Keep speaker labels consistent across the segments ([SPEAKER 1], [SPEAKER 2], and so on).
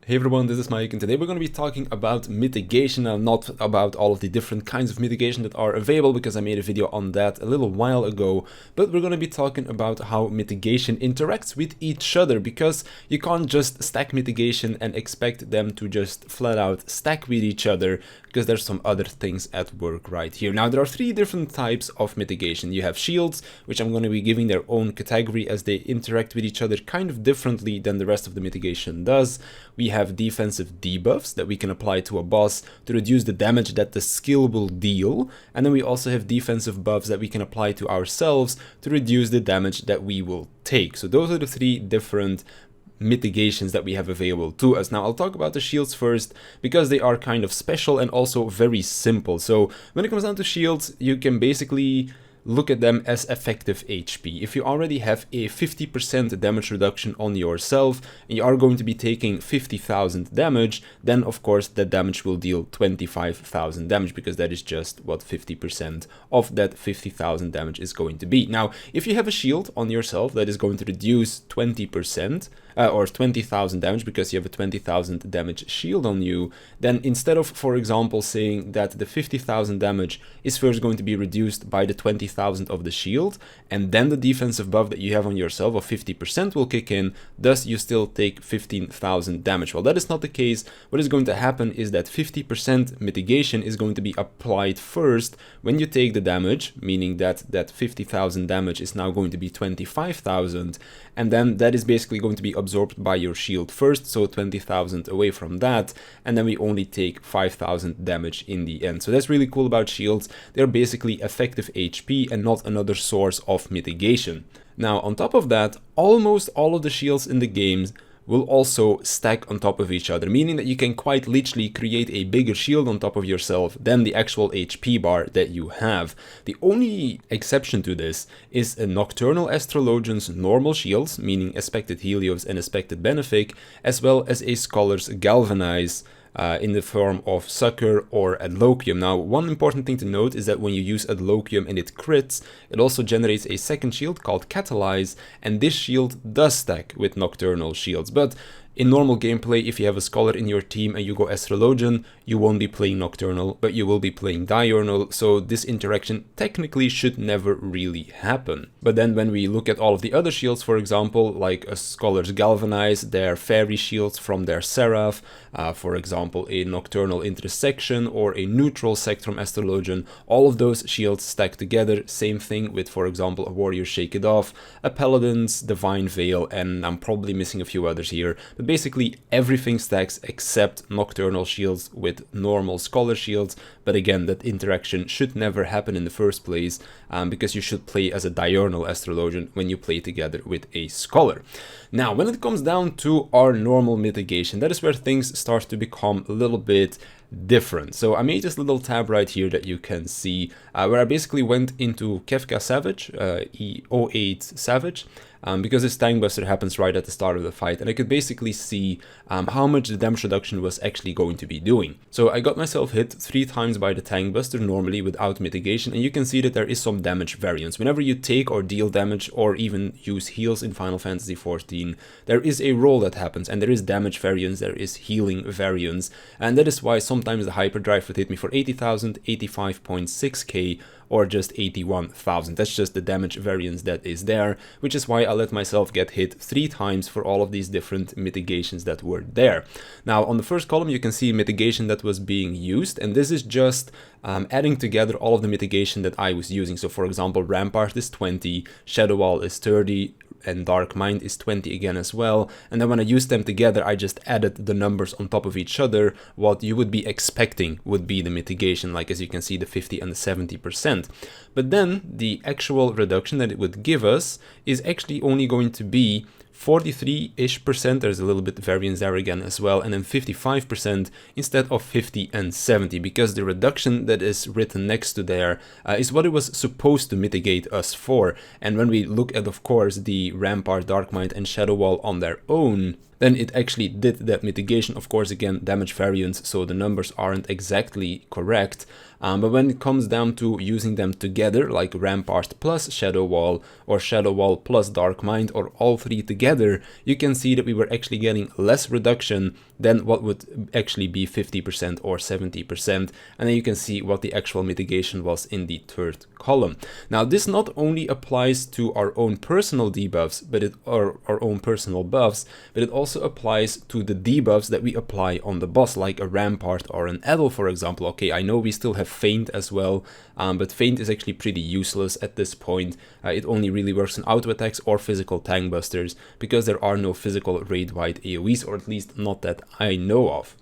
[SPEAKER 1] Hey everyone, this is Mike, and today we're going to be talking about mitigation, and not about all of the different kinds of mitigation that are available, because I made a video on that a little while ago, but we're going to be talking about how mitigation interacts with each other, because you can't just stack mitigation and expect them to just flat out stack with each other, because there's some other things at work right here. Now, there are three different types of mitigation. You have shields, which I'm going to be giving their own category as they interact with each other kind of differently than the rest of the mitigation does. We have defensive debuffs that we can apply to a boss to reduce the damage that the skill will deal, and then we also have defensive buffs that we can apply to ourselves to reduce the damage that we will take. So those are the three different mitigations that we have available to us. Now, I'll talk about the shields first because they are kind of special and also very simple. So when it comes down to shields, you can basically look at them as effective HP. If you already have a 50% damage reduction on yourself and you are going to be taking 50,000 damage, then of course that damage will deal 25,000 damage, because that is just what 50% of that 50,000 damage is going to be. Now, if you have a shield on yourself that is going to reduce 20%, or 20,000 damage because you have a 20,000 damage shield on you, then instead of, for example, saying that the 50,000 damage is first going to be reduced by the 20,000 of the shield, and then the defensive buff that you have on yourself of 50% will kick in, thus you still take 15,000 damage. Well, that is not the case. What is going to happen is that 50% mitigation is going to be applied first when you take the damage, meaning that that 50,000 damage is now going to be 25,000, and then that is basically going to be absorbed by your shield first, so 20,000 away from that, and then we only take 5,000 damage in the end. So that's really cool about shields. They're basically effective HP and not another source of mitigation. Now, on top of that, almost all of the shields in the games will also stack on top of each other, meaning that you can quite literally create a bigger shield on top of yourself than the actual HP bar that you have. The only exception to this is a Nocturnal Astrologian's normal shields, meaning Expected Helios and Expected Benefic, as well as a Scholar's Galvanize, in the form of Succor or Adloquium. Now, one important thing to note is that when you use Adloquium and it crits, it also generates a second shield called Catalyze, and this shield does stack with Nocturnal shields. But in normal gameplay, if you have a Scholar in your team and you go Astrologian, you won't be playing Nocturnal, but you will be playing Diurnal, so this interaction technically should never really happen. But then when we look at all of the other shields, for example, like a Scholar's Galvanize, their Fairy shields from their Seraph, for example, a Nocturnal Intersection or a Neutral Sect from Astrologian, all of those shields stack together. Same thing with, for example, a Warrior Shake It Off, a Paladin's Divine Veil, and I'm probably missing a few others here. But basically everything stacks except Nocturnal shields with normal Scholar shields, but again, that interaction should never happen in the first place, because you should play as a Diurnal Astrologian when you play together with a Scholar. Now, when it comes down to our normal mitigation, that is where things start to become a little bit different. So I made this little tab right here that you can see, where I basically went into Kefka Savage, E08 Savage, because this Tank Buster happens right at the start of the fight, and I could basically see how much the damage reduction was actually going to be doing. So I got myself hit 3 times by the Tank Buster normally without mitigation, and you can see that there is some damage variance. Whenever you take or deal damage or even use heals in Final Fantasy XIV, there is a roll that happens, and there is damage variance, there is healing variance, and that is why sometimes the Hyperdrive would hit me for 80,000, 85.6k, or just 81,000. That's just the damage variance that is there, which is why I let myself get hit 3 times for all of these different mitigations that were there. Now, on the first column, you can see mitigation that was being used, and this is just adding together all of the mitigation that I was using. So, for example, Rampart is 20, Shadow Wall is 30, and Dark Mind is 20 again as well, and then when I used them together, I just added the numbers on top of each other. What you would be expecting would be the mitigation, like as you can see, the 50 and the 70%. But then the actual reduction that it would give us is actually only going to be 43-ish%, there's a little bit variance there again as well, and then 55% instead of 50 and 70, because the reduction that is written next to there is what it was supposed to mitigate us for. And when we look at, of course, the Rampart, Dark Mind, and Shadow Wall on their own, then it actually did that mitigation. Of course, again, damage variance, so the numbers aren't exactly correct. But when it comes down to using them together, like Rampart plus Shadow Wall, or Shadow Wall plus Dark Mind, or all three together, you can see that we were actually getting less reduction than what would actually be 50% or 70%. And then you can see what the actual mitigation was in the third column. Now, this not only applies to our own personal debuffs, or our own personal buffs, but it also applies to the debuffs that we apply on the boss, like a Rampart or an Edel, for example. Okay, I know we still have Feint as well, but Feint is actually pretty useless at this point. It only really works in auto attacks or physical tank busters, because there are no physical raid-wide AoEs, or at least not that I know of.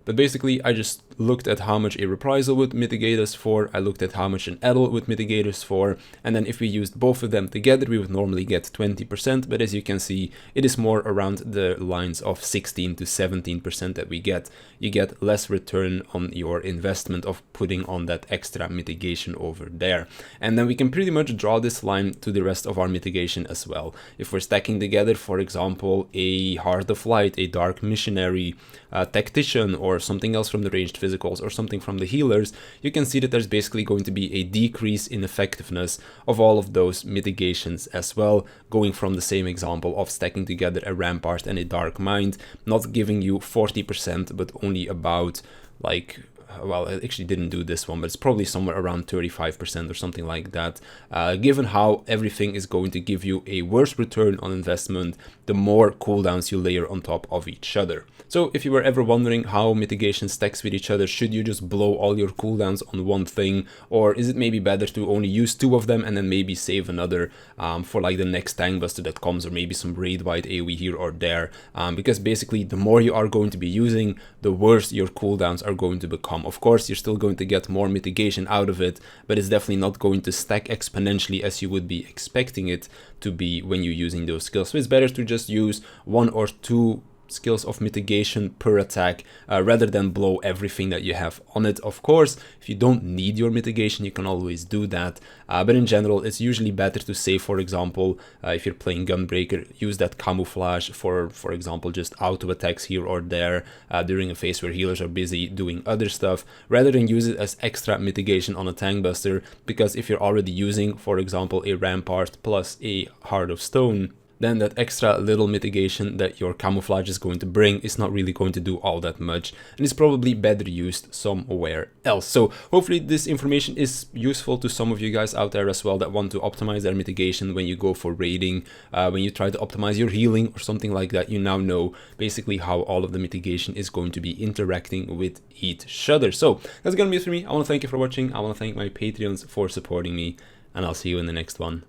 [SPEAKER 1] But basically, I just looked at how much a Reprisal would mitigate us for, I looked at how much an Edel would mitigate us for, and then if we used both of them together, we would normally get 20%, but as you can see, it is more around the lines of 16 to 17% that we get. You get less return on your investment of putting on that extra mitigation over there. And then we can pretty much draw this line to the rest of our mitigation as well. If we're stacking together, for example, a Heart of Light, a Dark Missionary, a Tactician, or something else from the ranged physicals, or something from the healers, you can see that there's basically going to be a decrease in effectiveness of all of those mitigations as well, going from the same example of stacking together a Rampart and a Dark Mind, not giving you 40%, but only about, like, well, I actually didn't do this one, but it's probably somewhere around 35% or something like that. Given how everything is going to give you a worse return on investment, the more cooldowns you layer on top of each other. So if you were ever wondering how mitigation stacks with each other, should you just blow all your cooldowns on one thing, or is it maybe better to only use two of them and then maybe save another for like the next tank buster that comes, or maybe some raid-wide AoE here or there, because basically the more you are going to be using, the worse your cooldowns are going to become. Of course, you're still going to get more mitigation out of it, but it's definitely not going to stack exponentially as you would be expecting it to be when you're using those skills. So it's better to just use one or two skills of mitigation per attack rather than blow everything that you have on it. Of course, if you don't need your mitigation, you can always do that, but in general, it's usually better to say, for example, if you're playing Gunbreaker, use that camouflage for example, just auto attacks here or there during a phase where healers are busy doing other stuff, rather than use it as extra mitigation on a tank buster, because if you're already using, for example, a Rampart plus a Heart of Stone, then that extra little mitigation that your camouflage is going to bring is not really going to do all that much, and it's probably better used somewhere else. So hopefully this information is useful to some of you guys out there as well that want to optimize their mitigation when you go for raiding, when you try to optimize your healing or something like that. You now know basically how all of the mitigation is going to be interacting with each other. So that's gonna be it for me. I want to thank you for watching. I want to thank my Patreons for supporting me, and I'll see you in the next one.